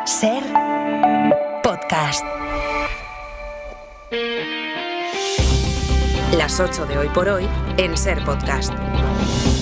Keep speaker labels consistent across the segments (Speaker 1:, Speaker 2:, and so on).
Speaker 1: Ser Podcast. Las 8 de Hoy por Hoy en Ser Podcast.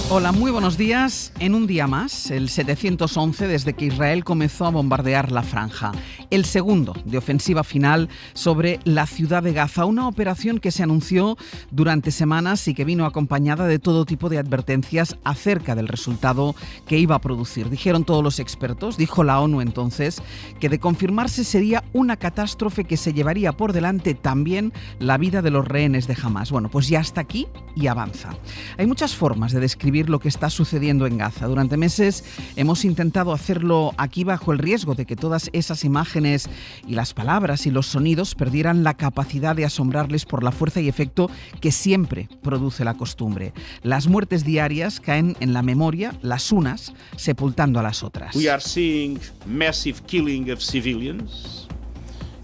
Speaker 2: Hola, muy buenos días. En un día más, el 711 desde que Israel comenzó a bombardear la franja. El segundo de ofensiva final sobre la ciudad de Gaza. Una operación que se anunció durante semanas y que vino acompañada de todo tipo de advertencias acerca del resultado que iba a producir. Dijeron todos los expertos, dijo la ONU entonces, que de confirmarse sería una catástrofe que se llevaría por delante también la vida de los rehenes de Hamás. Bueno, pues ya está aquí y avanza. Hay muchas formas de describir lo que está sucediendo en Gaza. Durante meses hemos intentado hacerlo aquí bajo el riesgo de que todas esas imágenes y las palabras y los sonidos perdieran la capacidad de asombrarles por la fuerza y efecto que siempre produce la costumbre. Las muertes diarias caen en la memoria, las unas sepultando a las otras.
Speaker 3: We are seeing massive killing of civilians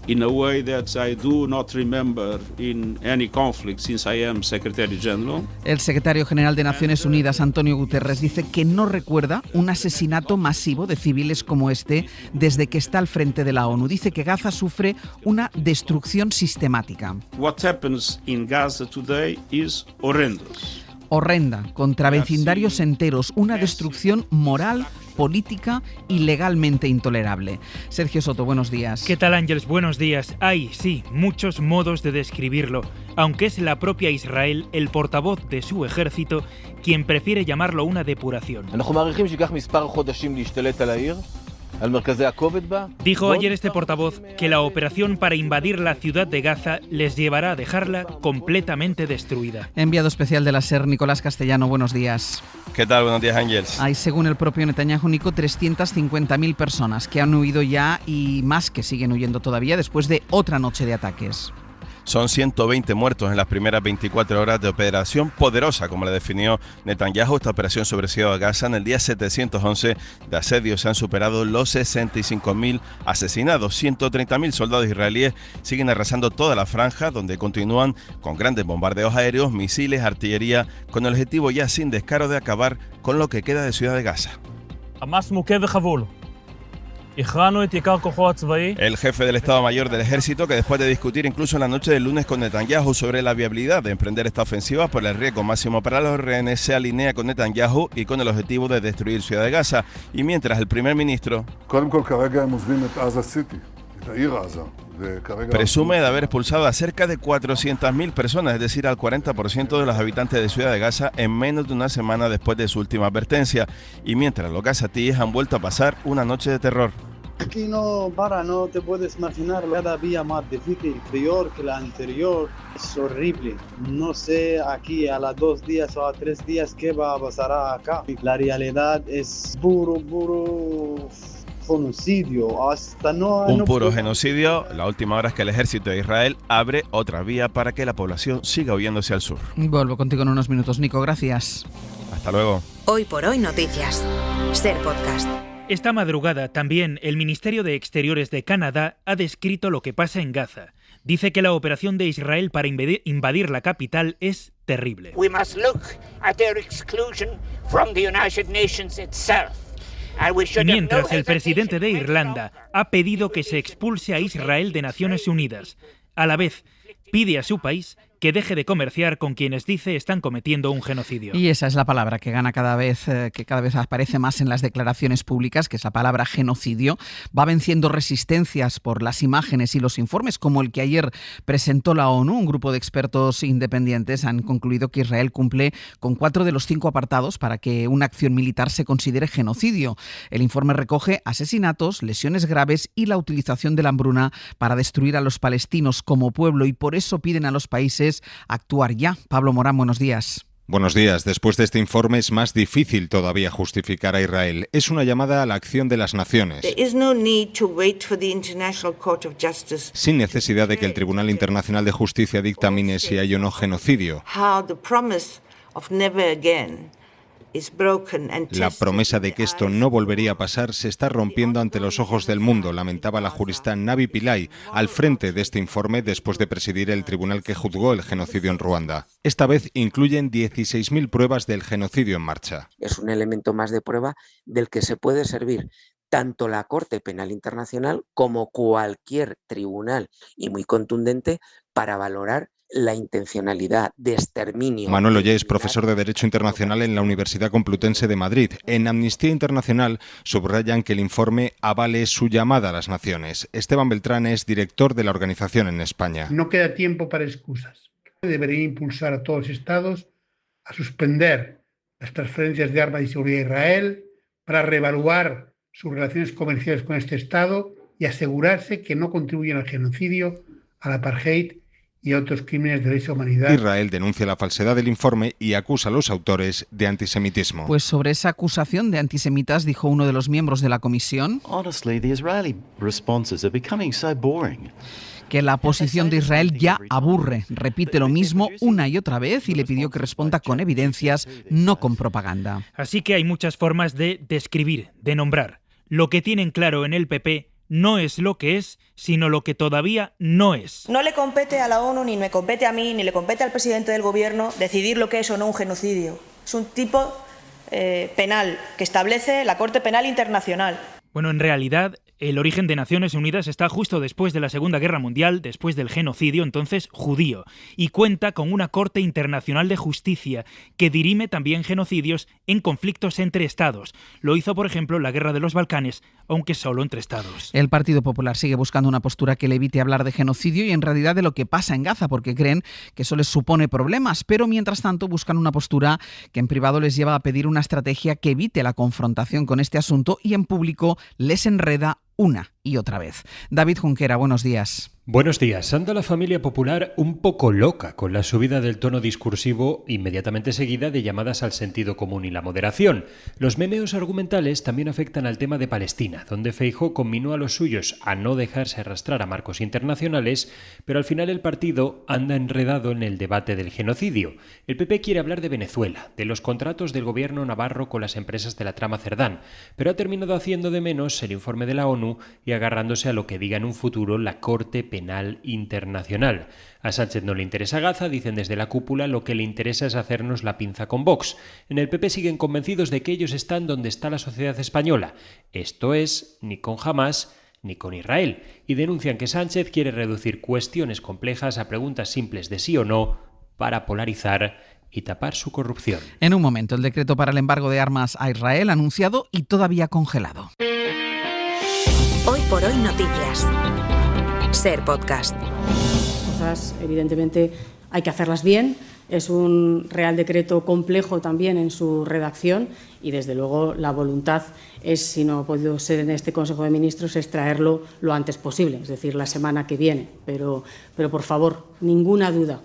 Speaker 3: in a way that I do not remember in any conflict since I am Secretary General.
Speaker 2: El secretario general de Naciones Unidas, Antonio Guterres, dice que no recuerda un asesinato masivo de civiles como este desde que está al frente de la ONU. Dice que Gaza sufre una destrucción sistemática.
Speaker 3: What happens in Gaza today is horrendous.
Speaker 2: Horrenda, contra vecindarios enteros, una destrucción moral, política y legalmente intolerable. Sergio Soto, buenos días.
Speaker 4: ¿Qué tal, Ángeles? Buenos días. Hay, sí, muchos modos de describirlo, aunque es la propia Israel, el portavoz de su ejército, quien prefiere llamarlo una depuración. Dijo ayer este portavoz que la operación para invadir la ciudad de Gaza les llevará a dejarla completamente destruida.
Speaker 2: Enviado especial de la SER, Nicolás Castellano, buenos días.
Speaker 5: ¿Qué tal? Buenos días, Ángels.
Speaker 2: Hay, según el propio Netanyahu, Nico, 350.000 personas que han huido ya y más que siguen huyendo todavía después de otra noche de ataques.
Speaker 5: Son 120 muertos en las primeras 24 horas de operación poderosa, como la definió Netanyahu. Esta operación sobre Ciudad de Gaza en el día 711 de asedio se han superado los 65.000 asesinados. 130.000 soldados israelíes siguen arrasando toda la franja, donde continúan con grandes bombardeos aéreos, misiles, artillería, con el objetivo ya sin descaro de acabar con lo que queda de Ciudad de Gaza. El jefe del Estado Mayor del Ejército, que después de discutir incluso en la noche del lunes con Netanyahu sobre la viabilidad de emprender esta ofensiva por el riesgo máximo para los rehenes, se alinea con Netanyahu y con el objetivo de destruir Ciudad de Gaza. Y mientras el primer ministro presume de haber expulsado a cerca de 400.000 personas, es decir, al 40% de los habitantes de Ciudad de Gaza en menos de una semana después de su última advertencia. Y mientras los gazatíes han vuelto a pasar una noche de terror.
Speaker 6: Aquí no te puedes imaginar, cada día más difícil, peor que la anterior, es horrible. No sé aquí a los 2 días o a 3 días qué va a pasar acá. La realidad es puro genocidio.
Speaker 5: Un puro genocidio. La última hora es que el ejército de Israel abre otra vía para que la población siga huyéndose al sur.
Speaker 2: Vuelvo contigo en unos minutos, Nico, gracias.
Speaker 5: Hasta luego.
Speaker 1: Hoy por Hoy Noticias. Ser Podcast.
Speaker 4: Esta madrugada también el Ministerio de Exteriores de Canadá ha descrito lo que pasa en Gaza. Dice que la operación de Israel para invadir la capital es terrible.
Speaker 7: We must look at their exclusion from the United Nations itself.
Speaker 4: Mientras el presidente de Irlanda ha pedido que se expulse a Israel de Naciones Unidas. A la vez, pide a su país que deje de comerciar con quienes dice están cometiendo un genocidio.
Speaker 2: Y esa es la palabra que gana que cada vez aparece más en las declaraciones públicas, que es la palabra genocidio. Va venciendo resistencias por las imágenes y los informes, como el que ayer presentó la ONU. Un grupo de expertos independientes han concluido que Israel cumple con 4 de los 5 apartados para que una acción militar se considere genocidio. El informe recoge asesinatos, lesiones graves y la utilización de la hambruna para destruir a los palestinos como pueblo, y por eso piden a los países actuar ya. Pablo Morán, buenos días.
Speaker 8: Buenos días. Después de este informe es más difícil todavía justificar a Israel. Es una llamada a la acción de las naciones. Sin necesidad de que el Tribunal Internacional de Justicia dictamine si hay o no genocidio. La promesa de que esto no volvería a pasar se está rompiendo ante los ojos del mundo, lamentaba la jurista Navi Pillay, al frente de este informe después de presidir el tribunal que juzgó el genocidio en Ruanda. Esta vez incluyen 16.000 pruebas del genocidio en marcha.
Speaker 9: Es un elemento más de prueba del que se puede servir tanto la Corte Penal Internacional como cualquier tribunal, y muy contundente, para valorar la intencionalidad de exterminio.
Speaker 8: Manuel Ollé es profesor de Derecho Internacional en la Universidad Complutense de Madrid. En Amnistía Internacional subrayan que el informe avale su llamada a las naciones. Esteban Beltrán es director de la organización en España.
Speaker 10: No queda tiempo para excusas. Debería impulsar a todos los estados a suspender las transferencias de armas y seguridad a Israel, para reevaluar sus relaciones comerciales con este estado y asegurarse que no contribuyen al genocidio, al apartheid y a otros crímenes de lesa humanidad.
Speaker 8: Israel denuncia la falsedad del informe y acusa a los autores de antisemitismo.
Speaker 2: Pues sobre esa acusación de antisemitas dijo uno de los miembros de la comisión que la posición de Israel ya aburre. Repite lo mismo una y otra vez y le pidió que responda con evidencias, no con propaganda.
Speaker 4: Así que hay muchas formas de describir, de nombrar. Lo que tienen claro en el PP no es lo que es, sino lo que todavía no es.
Speaker 11: No le compete a la ONU, ni me compete a mí, ni le compete al presidente del gobierno decidir lo que es o no un genocidio. Es un tipo penal que establece la Corte Penal Internacional.
Speaker 4: Bueno, en realidad, el origen de Naciones Unidas está justo después de la Segunda Guerra Mundial, después del genocidio, entonces judío, y cuenta con una Corte Internacional de Justicia que dirime también genocidios en conflictos entre estados. Lo hizo, por ejemplo, la Guerra de los Balcanes, aunque solo entre estados.
Speaker 2: El Partido Popular sigue buscando una postura que le evite hablar de genocidio y en realidad de lo que pasa en Gaza, porque creen que eso les supone problemas, pero mientras tanto buscan una postura que en privado les lleva a pedir una estrategia que evite la confrontación con este asunto y en público les enreda una y otra vez. David Junquera, buenos días.
Speaker 12: Buenos días. Anda la familia popular un poco loca con la subida del tono discursivo inmediatamente seguida de llamadas al sentido común y la moderación. Los meneos argumentales también afectan al tema de Palestina, donde Feijóo conminó a los suyos a no dejarse arrastrar a marcos internacionales, pero al final el partido anda enredado en el debate del genocidio. El PP quiere hablar de Venezuela, de los contratos del gobierno navarro con las empresas de la trama Cerdán, pero ha terminado haciendo de menos el informe de la ONU y agarrándose a lo que diga en un futuro la Corte Penal Internacional. A Sánchez no le interesa Gaza, dicen desde la cúpula, lo que le interesa es hacernos la pinza con Vox. En el PP siguen convencidos de que ellos están donde está la sociedad española, esto es, ni con Hamás ni con Israel, y denuncian que Sánchez quiere reducir cuestiones complejas a preguntas simples de sí o no para polarizar y tapar su corrupción.
Speaker 2: En un momento, el decreto para el embargo de armas a Israel anunciado y todavía congelado.
Speaker 1: Hoy por hoy noticias. Ser Podcast.
Speaker 13: Cosas, evidentemente, hay que hacerlas bien. Es un Real Decreto complejo también en su redacción y, desde luego, la voluntad es, si no ha podido ser en este Consejo de Ministros, es traerlo lo antes posible, es decir, la semana que viene. Pero por favor, ninguna duda.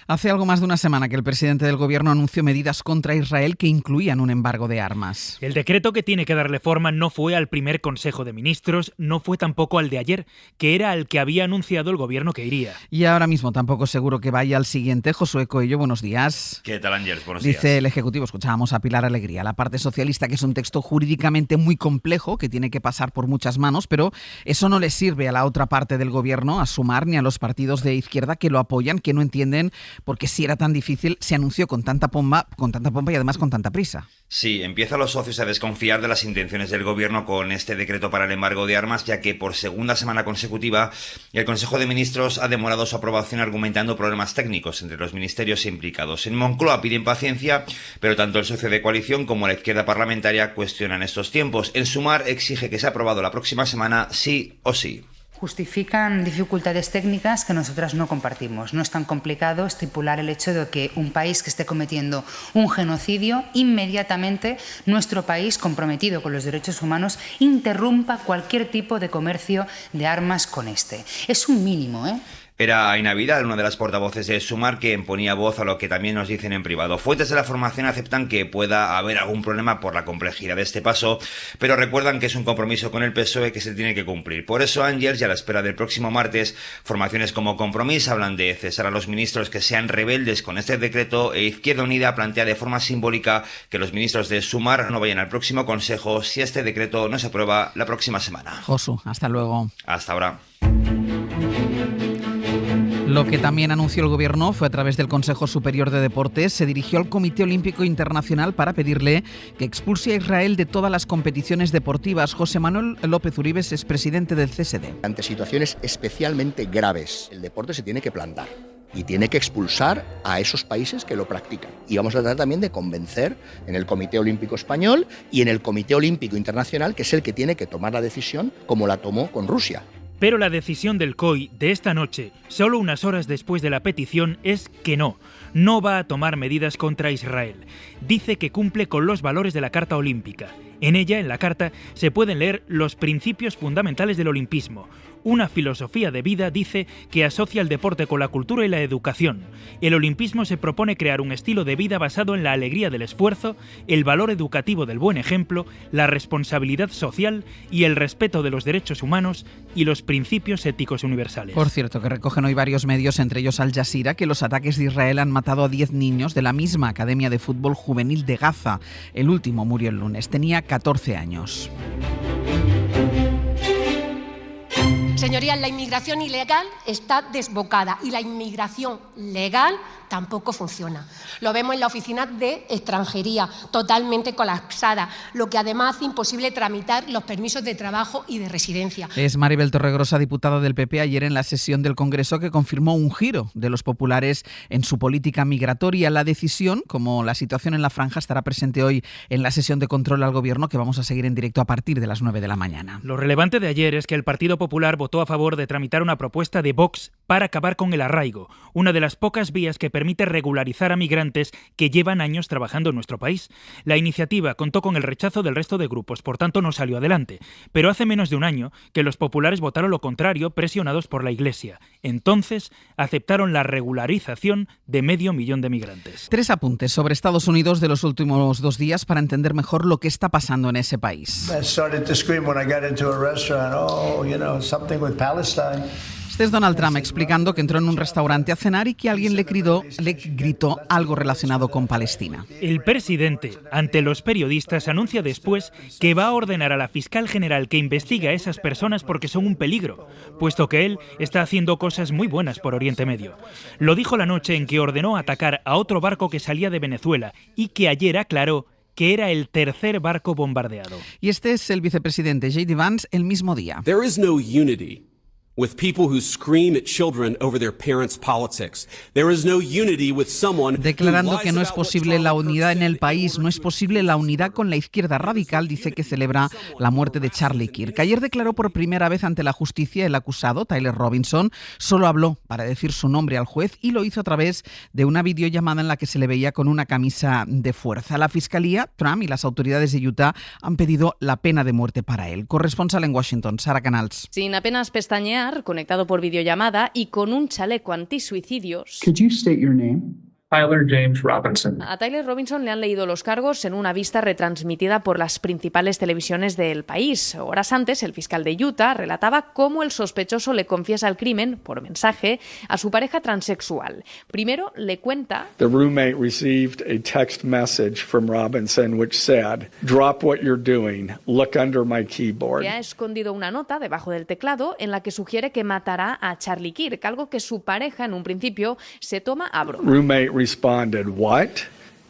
Speaker 2: Hace algo más de una semana que el presidente del gobierno anunció medidas contra Israel que incluían un embargo de armas.
Speaker 4: El decreto que tiene que darle forma no fue al primer Consejo de Ministros, no fue tampoco al de ayer, que era al que había anunciado el gobierno que iría.
Speaker 2: Y ahora mismo tampoco seguro que vaya al siguiente. Josué Coello, buenos días.
Speaker 14: ¿Qué tal, Ángels? Buenos días.
Speaker 2: Dice el Ejecutivo, escuchábamos a Pilar Alegría, la parte socialista, que es un texto jurídicamente muy complejo, que tiene que pasar por muchas manos, pero eso no le sirve a la otra parte del gobierno, a Sumar, ni a los partidos de izquierda que lo apoyan, que no entienden por qué si era tan difícil se anunció con tanta pompa y además con tanta prisa.
Speaker 14: Sí, empiezan los socios a desconfiar de las intenciones del gobierno con este decreto para el embargo de armas, ya que por segunda semana consecutiva el Consejo de Ministros ha demorado su aprobación argumentando problemas técnicos entre los ministerios implicados. En Moncloa piden paciencia, pero tanto el socio de coalición como la izquierda parlamentaria cuestionan estos tiempos. El Sumar exige que sea aprobado la próxima semana sí o sí.
Speaker 15: Justifican dificultades técnicas que nosotras no compartimos. No es tan complicado estipular el hecho de que un país que esté cometiendo un genocidio, inmediatamente nuestro país, comprometido con los derechos humanos, interrumpa cualquier tipo de comercio de armas con este. Es un mínimo, ¿eh?
Speaker 14: Era Aina Vidal, una de las portavoces de Sumar, quien ponía voz a lo que también nos dicen en privado. Fuentes de la formación aceptan que pueda haber algún problema por la complejidad de este paso, pero recuerdan que es un compromiso con el PSOE que se tiene que cumplir. Por eso, Ángels, y a la espera del próximo martes, formaciones como Compromís hablan de cesar a los ministros que sean rebeldes con este decreto, e Izquierda Unida plantea de forma simbólica que los ministros de Sumar no vayan al próximo Consejo si este decreto no se aprueba la próxima semana.
Speaker 2: Josu, hasta luego.
Speaker 14: Hasta ahora.
Speaker 2: Lo que también anunció el Gobierno fue a través del Consejo Superior de Deportes. Se dirigió al Comité Olímpico Internacional para pedirle que expulse a Israel de todas las competiciones deportivas. José Manuel López Uribes es presidente del CSD.
Speaker 16: Ante situaciones especialmente graves, el deporte se tiene que plantar y tiene que expulsar a esos países que lo practican. Y vamos a tratar también de convencer en el Comité Olímpico Español y en el Comité Olímpico Internacional, que es el que tiene que tomar la decisión como la tomó con Rusia.
Speaker 4: Pero la decisión del COI de esta noche, solo unas horas después de la petición, es que no va a tomar medidas contra Israel. Dice que cumple con los valores de la Carta Olímpica. En ella, en la Carta, se pueden leer los principios fundamentales del olimpismo. Una filosofía de vida, dice, que asocia el deporte con la cultura y la educación. El olimpismo se propone crear un estilo de vida basado en la alegría del esfuerzo, el valor educativo del buen ejemplo, la responsabilidad social y el respeto de los derechos humanos y los principios éticos universales.
Speaker 2: Por cierto, que recogen hoy varios medios, entre ellos Al Jazeera, que los ataques de Israel han matado a 10 niños de la misma Academia de Fútbol Juvenil de Gaza. El último murió el lunes, tenía 14 años.
Speaker 17: Señorías, la inmigración ilegal está desbocada y la inmigración legal tampoco funciona. Lo vemos en la oficina de extranjería, totalmente colapsada, lo que además hace imposible tramitar los permisos de trabajo y de residencia.
Speaker 2: Es Maribel Torregrosa, diputada del PP, ayer en la sesión del Congreso, que confirmó un giro de los populares en su política migratoria. La decisión, como la situación en la franja, estará presente hoy en la sesión de control al Gobierno, que vamos a seguir en directo a partir de las 9 de la mañana.
Speaker 4: Lo relevante de ayer es que el Partido Popular votó a favor de tramitar una propuesta de Vox para acabar con el arraigo, una de las pocas vías que permite regularizar a migrantes que llevan años trabajando en nuestro país. La iniciativa contó con el rechazo del resto de grupos, por tanto no salió adelante. Pero hace menos de un año que los populares votaron lo contrario, presionados por la Iglesia. Entonces aceptaron la regularización de 500.000 de migrantes.
Speaker 2: 3 apuntes sobre Estados Unidos de los últimos 2 días para entender mejor lo que está pasando en ese país. Este es Donald Trump explicando que entró en un restaurante a cenar y que alguien le gritó algo relacionado con Palestina.
Speaker 4: El presidente, ante los periodistas, anuncia después que va a ordenar a la fiscal general que investigue a esas personas porque son un peligro, puesto que él está haciendo cosas muy buenas por Oriente Medio. Lo dijo la noche en que ordenó atacar a otro barco que salía de Venezuela y que ayer aclaró que era el tercer barco bombardeado.
Speaker 2: Y este es el vicepresidente J.D. Vance el mismo día.
Speaker 18: There is no unity with people who scream at children over their parents' politics. There is no unity with someone
Speaker 2: declarando que no es posible la unidad en el país, no es posible la unidad con la izquierda radical, dice que celebra la muerte de Charlie Kirk. Ayer declaró por primera vez ante la justicia el acusado, Tyler Robinson, solo habló para decir su nombre al juez y lo hizo a través de una videollamada en la que se le veía con una camisa de fuerza. La fiscalía, Trump y las autoridades de Utah han pedido la pena de muerte para él. Corresponsal en Washington, Sara Canals.
Speaker 19: Sin apenas pestañear, conectado por videollamada y con un chaleco antisuicidios.
Speaker 20: Could you state your name? Tyler James Robinson.
Speaker 19: A Tyler Robinson le han leído los cargos en una vista retransmitida por las principales televisiones del país. Horas antes, el fiscal de Utah relataba cómo el sospechoso le confiesa el crimen, por mensaje, a su pareja transexual. Primero le cuenta:
Speaker 20: The roommate received a text message from Robinson which said, "Drop what you're doing. Look under my keyboard."
Speaker 19: que ha escondido una nota debajo del teclado en la que sugiere que matará a Charlie Kirk, algo que su pareja en un principio se toma a broma.
Speaker 20: Roommate responded, "What?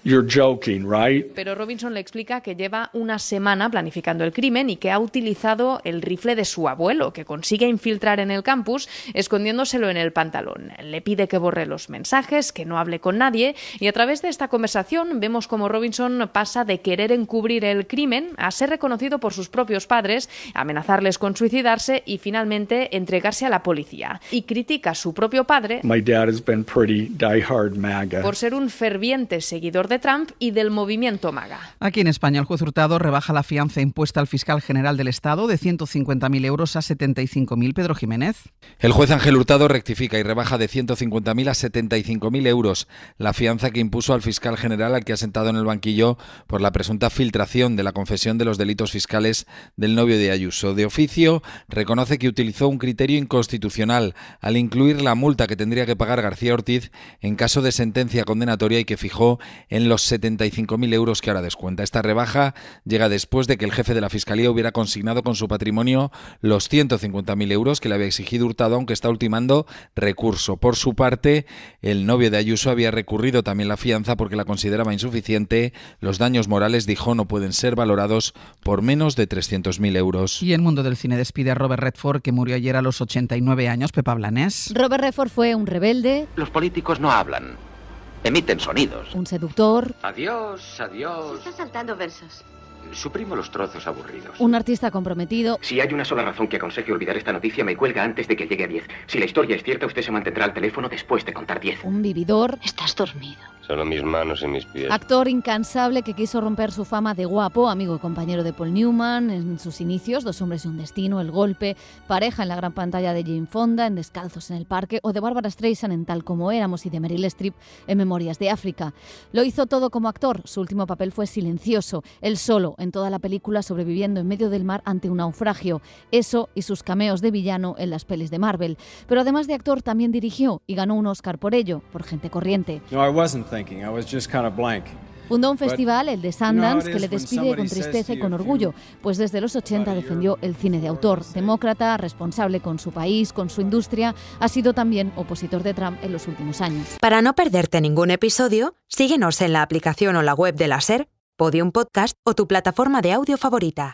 Speaker 20: You're joking, right?"
Speaker 19: Pero Robinson le explica que lleva una semana planificando el crimen y que ha utilizado el rifle de su abuelo, que consigue infiltrar en el campus escondiéndoselo en el pantalón. Le pide que borre los mensajes, que no hable con nadie, y a través de esta conversación vemos cómo Robinson pasa de querer encubrir el crimen a ser reconocido por sus propios padres, amenazarles con suicidarse y finalmente entregarse a la policía. Y critica a su propio padre
Speaker 20: My dad has been pretty diehard MAGA.
Speaker 19: por ser un ferviente seguidor de Trump y del movimiento MAGA.
Speaker 2: Aquí en España, el juez Hurtado rebaja la fianza impuesta al fiscal general del Estado de 150.000 euros a 75.000. Pedro Jiménez.
Speaker 21: El juez Ángel Hurtado rectifica y rebaja de 150.000 a 75.000 euros la fianza que impuso al fiscal general, al que ha sentado en el banquillo por la presunta filtración de la confesión de los delitos fiscales del novio de Ayuso. De oficio, reconoce que utilizó un criterio inconstitucional al incluir la multa que tendría que pagar García Ortiz en caso de sentencia condenatoria y que fijó en en los 75.000 euros que ahora descuenta. Esta rebaja llega después de que el jefe de la Fiscalía hubiera consignado con su patrimonio los 150.000 euros que le había exigido Hurtado, aunque está ultimando recurso. Por su parte, el novio de Ayuso había recurrido también la fianza porque la consideraba insuficiente. Los daños morales, dijo, no pueden ser valorados por menos de 300.000 euros.
Speaker 2: Y el mundo del cine despide a Robert Redford, que murió ayer a los 89 años. Pepa Blanés.
Speaker 3: Robert Redford fue un rebelde.
Speaker 22: Los políticos no hablan, emiten sonidos.
Speaker 3: Un seductor.
Speaker 22: Adiós, adiós.
Speaker 23: Se está saltando versos.
Speaker 22: Suprimo los trozos aburridos.
Speaker 3: Un artista comprometido.
Speaker 22: Si hay una sola razón que aconseje olvidar esta noticia, me cuelga antes de que llegue a 10. Si la historia es cierta, usted se mantendrá al teléfono después de contar 10.
Speaker 3: Un vividor.
Speaker 23: Estás dormido.
Speaker 22: Solo mis manos y mis pies.
Speaker 3: Actor incansable que quiso romper su fama de guapo, amigo y compañero de Paul Newman en sus inicios, Dos hombres y un destino, El golpe, pareja en la gran pantalla de Jane Fonda en Descalzos en el parque o de Barbara Streisand en Tal como éramos y de Meryl Streep en Memorias de África. Lo hizo todo como actor. Su último papel fue silencioso, él solo en toda la película sobreviviendo en medio del mar ante un naufragio. Eso y sus cameos de villano en las pelis de Marvel. Pero además de actor también dirigió y ganó un Oscar por ello, por Gente corriente.
Speaker 24: No, I wasn't thinking. I was just kind of blank.
Speaker 3: Fundó un festival, el de Sundance, que le despide con tristeza y con orgullo, pues desde los 80 defendió el cine de autor. Demócrata, responsable con su país, con su industria, ha sido también opositor de Trump en los últimos años.
Speaker 1: Para no perderte ningún episodio, síguenos en la aplicación o la web de la SER, Podium Podcast o tu plataforma de audio favorita.